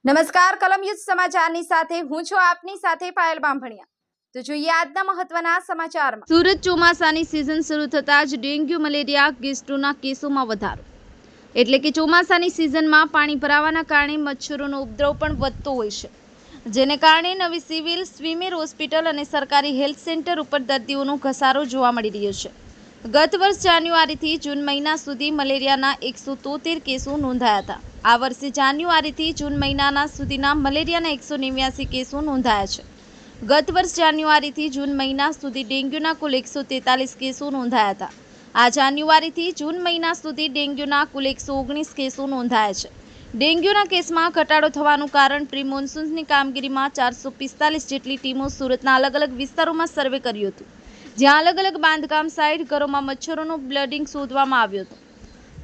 નમસ્કાર કલમ યુઝ સમાચારની સાથે હું છું આપની સાથે પાયલ બામભણિયા। તો જોઈએ આજના મહત્વના સમાચારમાં। સુરત ચોમાસાની સિઝન શરૂ થતાં જ ડેન્ગ્યુ મલેરિયા ગેસ્ટ્રોના કેસોમાં વધારો। એટલે કે ચોમાસાની સિઝનમાં પાણી ભરાવાના કારણે મચ્છરોનો ઉપદ્રવ પણ વધતો હોય છે, જેને કારણે નવી સિવિલ સ્વીમેર હોસ્પિટલ અને સરકારી હેલ્થ સેન્ટર ઉપર દર્દીઓનો ઘસારો જોવા મળી રહ્યો છે। ગત વર્ષ જાન્યુઆરીથી જૂન મહિના સુધી મલેરિયાના 173 કેસો નોંધાયા હતા। આ વર્ષે જાન્યુઆરીથી જૂન મહિના સુધીના મલેરિયાના 189 કેસો નોંધાયા છે। ગત વર્ષ જાન્યુઆરીથી જૂન મહિના સુધી ડેન્ગ્યુના કુલ 143 કેસો નોંધાયા હતા। આ જાન્યુઆરીથી જૂન મહિના સુધી ડેન્ગ્યુના કુલ 119 કેસો નોંધાયા છે। ડેન્ગ્યુના કેસમાં ઘટાડો થવાનું કારણ પ્રી મોન્સૂનની કામગીરીમાં 445 જેટલી ટીમો સુરતના અલગ અલગ વિસ્તારોમાં સર્વે કર્યું હતું, જ્યાં અલગ અલગ બાંધકામ સાઇટ ઘરોમાં મચ્છરોનું બ્લડિંગ શોધવામાં આવ્યું હતું,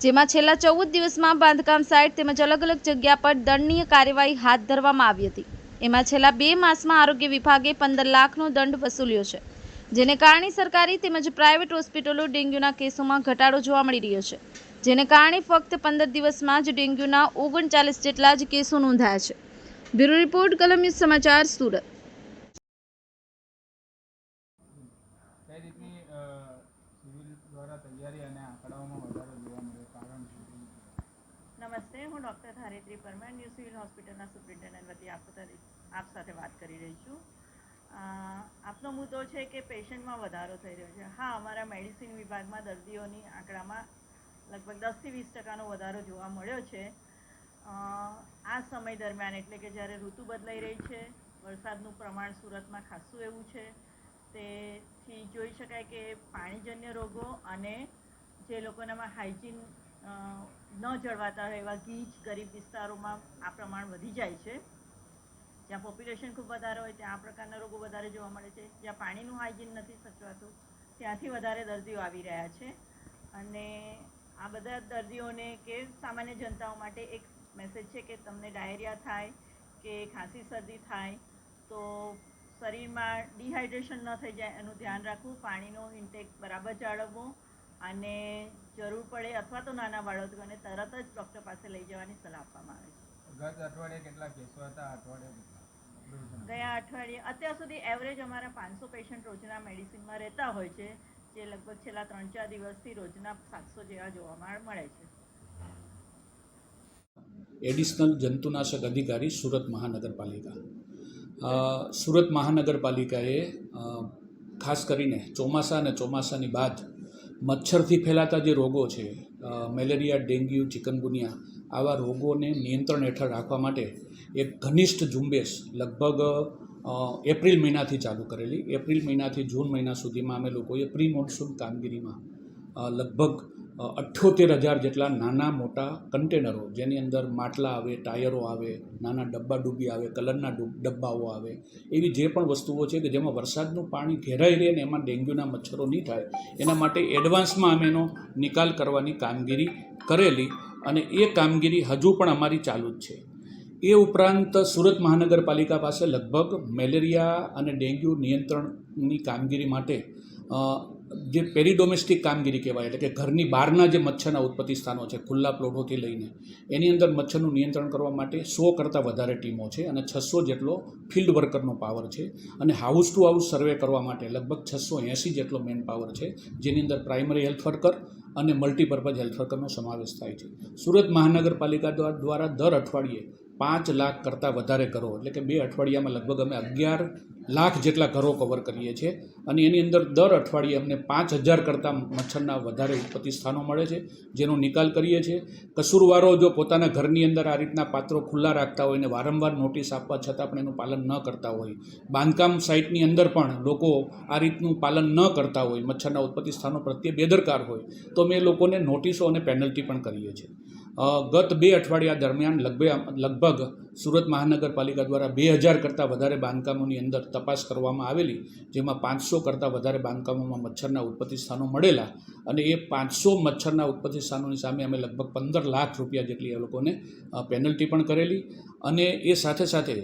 જેમાં છેલ્લા 14 દિવસમાં બાંધકામ સાઇટ તેમજ અલગ અલગ જગ્યા પર દંડનીય કાર્યવાહી હાથ ધરવામાં આવી હતી। એમાં છેલ્લા 2 માસમાં આરોગ્ય વિભાગે 15 લાખનો દંડ વસૂલ્યો છે, જેને કારણે સરકારી તેમજ પ્રાઇવેટ હોસ્પિટલો ડેન્ગ્યુના કેસોમાં ઘટાડો જોવા મળી રહ્યો છે, જેને કારણે ફક્ત 15 દિવસમાં જ ડેન્ગ્યુના 39 જેટલા જ કેસો નોંધાયા છે। બ્યુરો રિપોર્ટ કલમ યુઝ સમાચાર સુરત। કઈ રીતની સિવિલ દ્વારા તૈયારી અને આંકડાઓમાં વધારો જોવા મળ્યો, કારણ શું? નમસ્તે, હું doctor Dharitri Parmar new civil હોસ્પિટલના સુપ્રિન્ટેન્ડન્ટ વતી આપ સાથે વાત કરી રહી છું। આપનો મુદ્દો છે કે પેશન્ટમાં વધારો થઈ રહ્યો છે। હા, અમારા મેડિસિન વિભાગમાં દર્દીઓની આંકડામાં લગભગ 10થી 20% વધારો જોવા મળ્યો છે। આ સમય દરમિયાન એટલે કે જ્યારે ઋતુ બદલાઈ રહી છે, વરસાદનું પ્રમાણ સુરતમાં ખાસું એવું છે, તેથી જોઈ શકાય કે પાણીજન્ય રોગો અને જે લોકોનામાં હાઇજીન ન જળવાતા હોય એવા ગીચ ગરીબ વિસ્તારોમાં આ પ્રમાણ વધી જાય છે। જ્યાં પોપ્યુલેશન ખૂબ વધારે હોય ત્યાં આ પ્રકારના રોગો વધારે જોવા મળે છે। જ્યાં પાણીનું હાઇજીન નથી સચવાતું ત્યાંથી વધારે દર્દીઓ આવી રહ્યા છે। અને આ બધા દર્દીઓને કે સામાન્ય જનતાઓ માટે એક મેસેજ છે કે તમને ડાયરિયા થાય કે ખાંસી શરદી થાય તો શરીરમાં ડિહાઇડ્રેશન ન થઈ જાય એનું ધ્યાન રાખવું, પાણીનો ઇન્ટેક બરાબર જાળવવો અને જરૂર પડે અથવા તો નાના બાળકોને તરત જ ડૉક્ટર પાસે લઈ જવાની સલાહ આપવામાં આવે છે। ગત અઠવાડિયે કેટલા કેસો હતા? ગયા અઠવાડિયે અત્યાર સુધી એવરેજ અમારા 500 પેશન્ટ રોજના મેડિસિનમાં રહેતા હોય છે, જે લગભગ છેલ્લા 3-4 દિવસથી રોજના 700 જેવા જોવા મળે છે। એડિશનલ જંતુનાશક અધિકારી સુરત મહાનગરપાલિકા। સુરત મહાનગરપાલિકાએ ખાસ કરીને ચોમાસા અને ચોમાસાની બાદ મચ્છરથી ફેલાતા જે રોગો છે, મેલેરિયા, ડેન્ગ્યુ, ચિકનગુનિયા, આવા રોગોને નિયંત્રણ હેઠળ રાખવા માટે એક ઘનિષ્ઠ ઝુંબેશ લગભગ એપ્રિલ મહિનાથી ચાલુ કરેલી। એપ્રિલ મહિનાથી જૂન મહિના સુધીમાં અમે લોકોએ પ્રી મોન્સૂન કામગીરીમાં લગભગ 78,000 જેટલા નાના મોટા કન્ટેનરો, જેની અંદર માટલા આવે, ટાયરો આવે, નાના ડબ્બા ડૂબી આવે, કલરના ડબ્બાઓ આવે, એવી જે પણ વસ્તુઓ છે કે જેમાં વરસાદનું પાણી ઘેરાઈ રહે ને એમાં ડેન્ગ્યુના મચ્છરો નહીં થાય એના માટે એડવાન્સમાં અમે એનો નિકાલ કરવાની કામગીરી કરેલી અને એ કામગીરી હજુ પણ અમારી ચાલુ જ છે। એ ઉપરાંત સુરત મહાનગરપાલિકા પાસે લગભગ મેલેરિયા અને ડેન્ગ્યુ નિયંત્રણની કામગીરી માટે જે પેરીડોમેસ્ટિક કામગીરી કહેવાય, એટલે કે ઘરની બહારના જે મચ્છરના ઉત્પત્તિ સ્થાનો છે, ખુલ્લા પ્લોટોથી લઈને એની અંદર મચ્છરનું નિયંત્રણ કરવા માટે 100 કરતાં વધારે ટીમો છે અને 600 જેટલો ફિલ્ડ વર્કરનો પાવર છે અને હાઉસ ટુ હાઉસ સર્વે કરવા માટે લગભગ 680 જેટલો મેન પાવર છે, જેની અંદર પ્રાઇમરી હેલ્થ વર્કર અને મલ્ટીપર્પઝ હેલ્થ વર્કરનો સમાવેશ થાય છે। સુરત મહાનગરપાલિકા દ્વારા દર અઠવાડિયે 5 લાખ કરતાં વધારે ઘરો, એટલે કે 2 અઠવાડિયામાં લગભગ અમે 11 લાખ જેટલા ઘરો કવર કરીએ છીએ અને એની અંદર દર અઠવાડિયે અમને 5,000 કરતાં મચ્છરના વધારે ઉત્પત્તિ સ્થાનો મળે છે, જેનો નિકાલ કરીએ છીએ। કસૂરવારો જો પોતાના ઘરની અંદર આ રીતના પાત્રો ખુલ્લા રાખતા હોય ને વારંવાર નોટિસ આપવા છતાં પણ એનું પાલન ન કરતા હોય, બાંધકામ સાઇટની અંદર પણ લોકો આ રીતનું પાલન ન કરતા હોય, મચ્છરના ઉત્પત્તિ સ્થાનો પ્રત્યે બેદરકાર હોય, તો અમે લોકોને નોટિસો અને પેનલ્ટી પણ કરીએ છીએ। ગત 2 અઠવાડિયા દરમિયાન લગભગ સુરત મહાનગરપાલિકા દ્વારા 2,000 કરતાં વધારે બાંધકામોની અંદર તપાસ કરવામાં આવેલી, જેમાં 500 કરતાં વધારે બાંધકામોમાં મચ્છરના ઉત્પત્તિ સ્થાનો મળેલા અને એ 500 મચ્છરના ઉત્પત્તિ સ્થાનોની સામે અમે લગભગ 15 લાખ રૂપિયા જેટલી એ લોકોને પેનલ્ટી પણ કરેલી। અને એ સાથે સાથે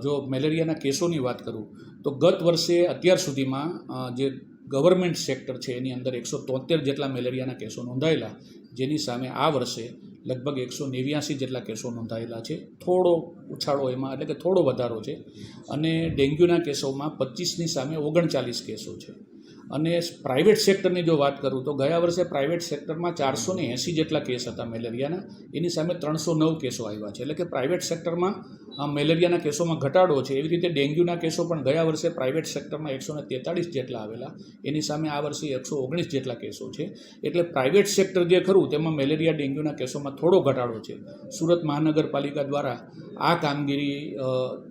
જો મેલેરિયાના કેસોની વાત કરું તો ગત વર્ષે અત્યાર સુધીમાં જે ગવર્મેન્ટ સેક્ટર છે એની અંદર 173 જેટલા મેલેરિયાના કેસો નોંધાયેલા, જેની સામે આ વર્ષે લગભગ 189 જેટલા કેસો નોંધાયેલા છે. થોડો ઉછાળો એમાં એટલે કે થોડો વધારો છે. અને ડેન્ગ્યુના કેસોમાં 25ની સામે 39 કેસો છે. અને પ્રાઇવેટ સેક્ટરની જો વાત કરું તો ગયા વર્ષે પ્રાઇવેટ સેક્ટરમાં 480 જેટલા કેસ હતા મેલેરિયાના, એની સામે 309 કેસો આવ્યા છે. એટલે કે પ્રાઇવેટ સેક્ટરમાં મેલેરિયાના કેસોમાં ઘટાડો છે. એવી રીતે ડેન્ગ્યુના કેસો પણ ગયા વર્ષે પ્રાઇવેટ સેક્ટરમાં 143 જેટલા આવેલા, એની સામે આ વર્ષે 119 જેટલા કેસો છે. એટલે પ્રાઇવેટ સેક્ટર જે ખરું તેમાં મેલેરિયા ડેન્ગ્યુના કેસોમાં થોડો ઘટાડો છે. સુરત મહાનગરપાલિકા દ્વારા આ કામગીરી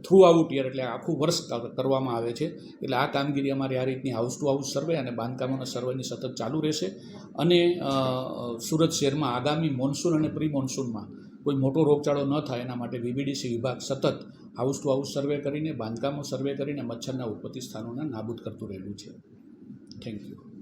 થ્રુ આઉટ યર એટલે આખું વર્ષ કરવામાં આવે છે. એટલે આ કામગીરી અમારી આ રીતની હાઉસ ટુ હાઉસ સર્વે અને બાંધકામોના સર્વેની સતત ચાલુ રહેશે. અને સુરત શહેરમાં આગામી મોન્સૂન અને પ્રી મોન્સૂનમાં કોઈ મોટો રોગચાળો ન થાય એના માટે વીબીડીસી વિભાગ સતત હાઉસ ટુ હાઉસ સર્વે કરીને, બાંધકામો સર્વે કરીને મચ્છરના ઉત્પત્તિ સ્થાનોને નાબૂદ કરતું રહેલું છે. Thank you.